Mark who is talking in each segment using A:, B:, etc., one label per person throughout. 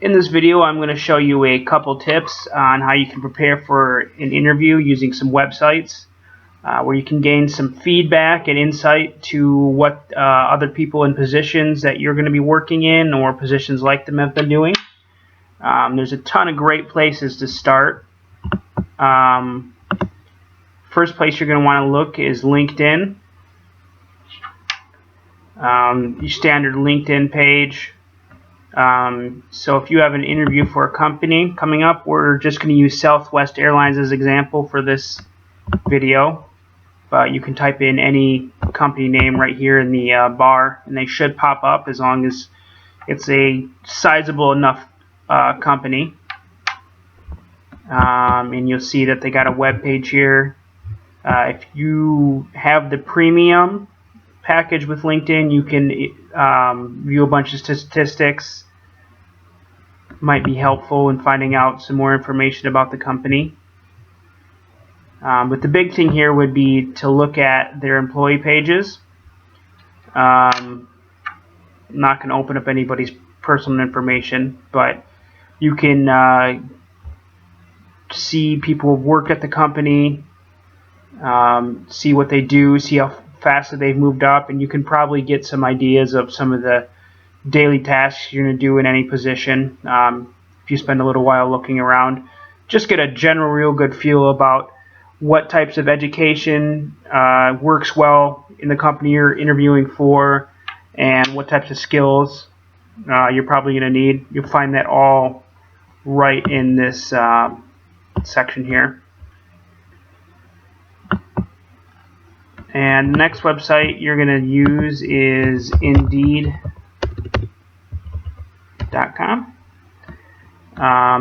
A: In this video, I'm going to show you a couple tips on how you can prepare for an interview using some websites where you can gain some feedback and insight to what other people in positions that you're going to be working in or positions like them have been doing. There's a ton of great places to start. First place you're going to want to look is LinkedIn. Your standard LinkedIn page. So if you have an interview for a company coming up, we're just going to use Southwest Airlines as an example for this video. But you can type in any company name right here in the bar, and they should pop up as long as it's a sizable enough company. And you'll see that they got a web page here. If you have the premium package with LinkedIn, you can view a bunch of statistics. Might be helpful in finding out some more information about the company. But the big thing here would be to look at their employee pages. I'm not going to open up anybody's personal information, but you can see people who work at the company, see what they do, see how fast they've moved up, and you can probably get some ideas of some of the daily tasks you're going to do in any position. If you spend a little while looking around, just get a general real good feel about what types of education works well in the company you're interviewing for, and what types of skills you're probably going to need. You'll find that all right in this section here. And the next website you're going to use is Indeed.com.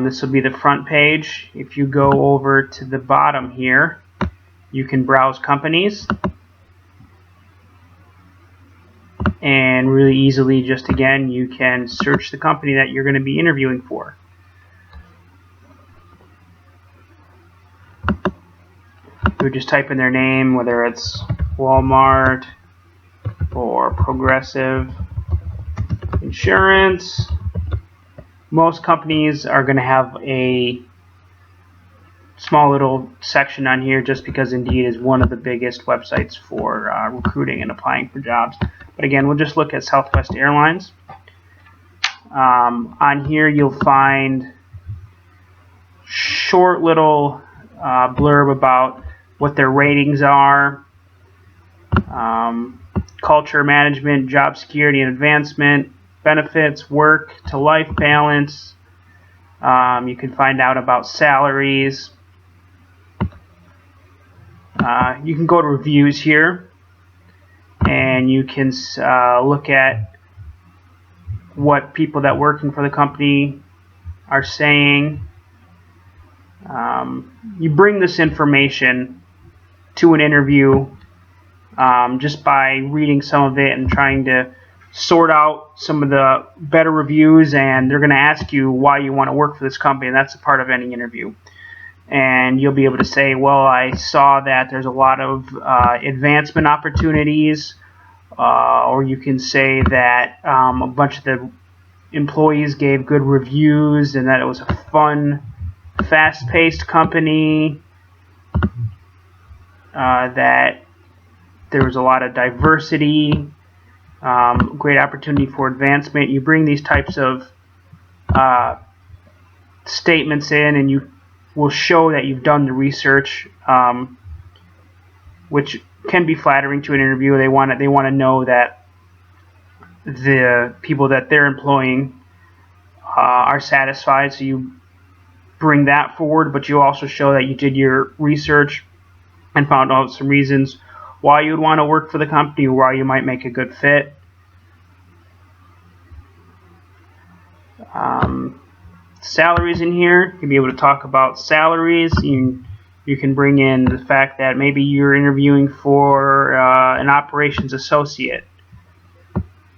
A: This will be the front page. If you go over to the bottom here, you can browse companies and really easily, just again, you can search the company that you're going to be interviewing for. You would just type in their name, whether it's Walmart or Progressive Insurance. Most companies are going to have a small little section on here just because Indeed is one of the biggest websites for recruiting and applying for jobs. But again, we'll just look at Southwest Airlines. On here you'll find short little blurb about what their ratings are, culture management, job security and advancement, benefits, work to life balance. You can find out about salaries. You can go to reviews here, and you can look at what people that working for the company are saying. You bring this information to an interview just by reading some of it and trying to sort out some of the better reviews, and they're going to ask you why you want to work for this company, and that's a part of any interview. And you'll be able to say, well, I saw that there's a lot of advancement opportunities, or you can say that a bunch of the employees gave good reviews and that it was a fun, fast-paced company, that there was a lot of diversity, great opportunity for advancement. You bring these types of statements in, and you will show that you've done the research, which can be flattering to an interviewer. They want to know that the people that they're employing are satisfied, so you bring that forward, but you also show that you did your research and found out some reasons why you would want to work for the company, or why you might make a good fit. Salaries in here, you'll be able to talk about salaries. You can bring in the fact that maybe you're interviewing for an operations associate,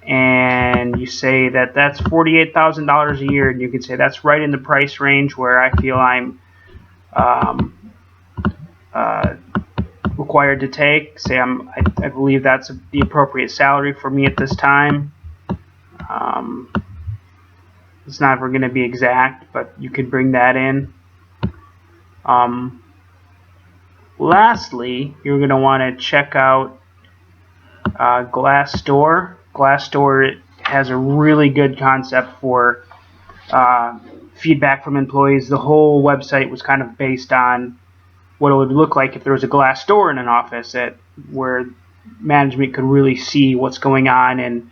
A: and you say that that's $48,000 a year, and you can say that's right in the price range where I feel I'm required to take. Say I believe that's the appropriate salary for me at this time. It's never going to be exact, but you could bring that in. Lastly, you're going to want to check out Glassdoor. Glassdoor has a really good concept for feedback from employees. The whole website was kind of based on what it would look like if there was a glass door in an office, where management could really see what's going on and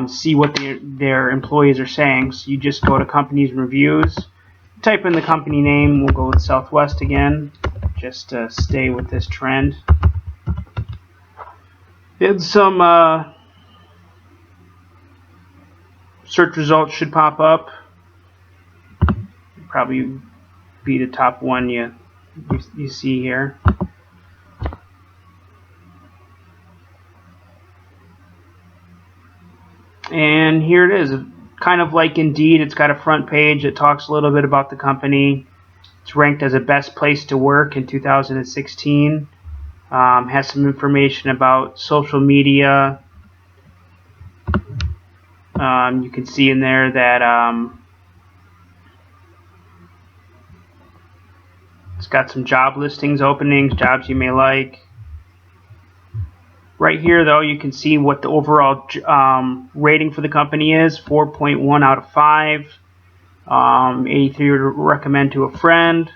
A: see what their employees are saying. So you just go to companies and reviews, type in the company name. We'll go with Southwest again, just to stay with this trend. Did some search results should pop up. Probably be the top one you see here. And here it is. Kind of like Indeed, it's got a front page that talks a little bit about the company. It's ranked as a best place to work in 2016. Has some information about social media. You can see in there that it's got some job listings, openings, jobs you may like. Right here, though, you can see what the overall rating for the company is, 4.1 out of 5. 83 would recommend to a friend.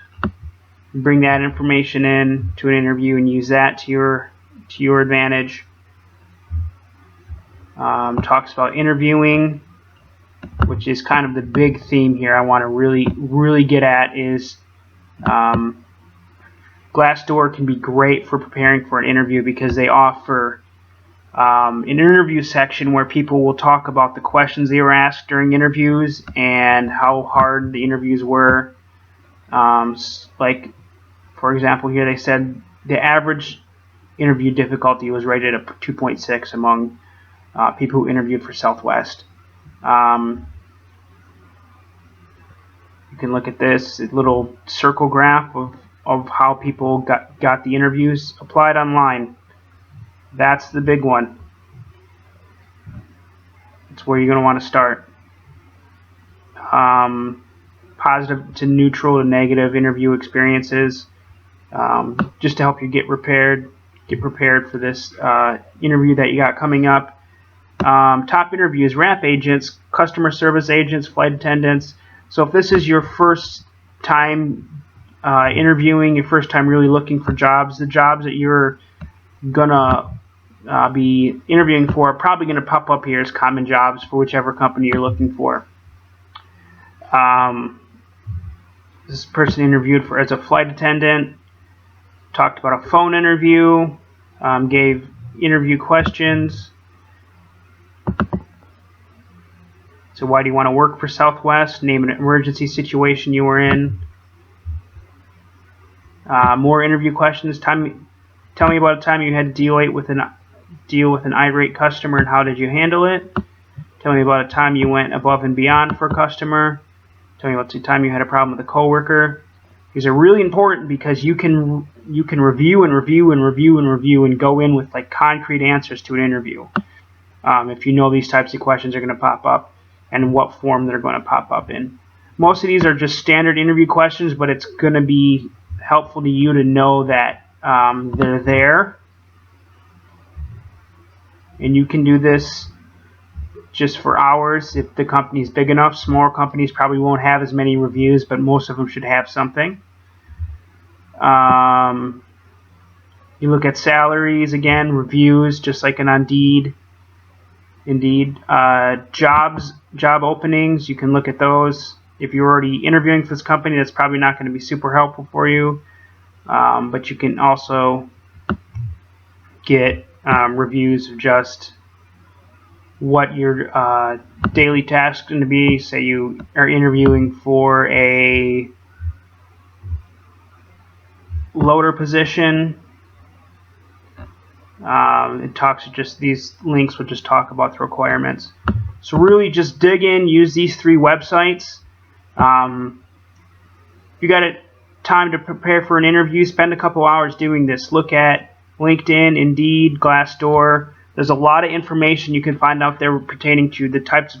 A: Bring that information in to an interview and use that to your advantage. Talks about interviewing, which is kind of the big theme here. I want to really get at is Glassdoor can be great for preparing for an interview because they offer an interview section where people will talk about the questions they were asked during interviews and how hard the interviews were. Like, for example, here they said the average interview difficulty was rated at 2.6 among people who interviewed for Southwest. You can look at this little circle graph of how people got the interviews applied online. That's the big one. It's where you're going to want to start. Positive to neutral to negative interview experiences, just to help you get prepared for this interview that you got coming up. Top interviews: ramp agents, customer service agents, flight attendants. So if this is your first time interviewing, your first time really looking for jobs, the jobs that you're gonna be interviewing for are probably going to pop up here as common jobs for whichever company you're looking for. This person interviewed as a flight attendant, talked about a phone interview, gave interview questions. So why do you want to work for Southwest? Name an emergency situation you were in. More interview questions. Tell me about a time you had to deal with an irate customer and how did you handle it. Tell me about a time you went above and beyond for a customer. Tell me about the time you had a problem with a coworker. These are really important because you can review and go in with like concrete answers to an interview. If you know these types of questions are going to pop up and what form they're going to pop up in. Most of these are just standard interview questions, but it's going to be helpful to you to know that they're there. And you can do this just for hours if the company's big enough. Smaller companies probably won't have as many reviews, but most of them should have something. You look at salaries again, reviews, just like an Indeed. Job openings, you can look at those. If you're already interviewing for this company, that's probably not going to be super helpful for you. But you can also get reviews of just what your daily tasks going to be. Say you are interviewing for a loader position. It talks just these links will just talk about the requirements. So really just dig in, use these 3 websites. If you got time to prepare for an interview, spend a couple hours doing this. Look at LinkedIn, Indeed, Glassdoor. There's a lot of information you can find out there pertaining to the types of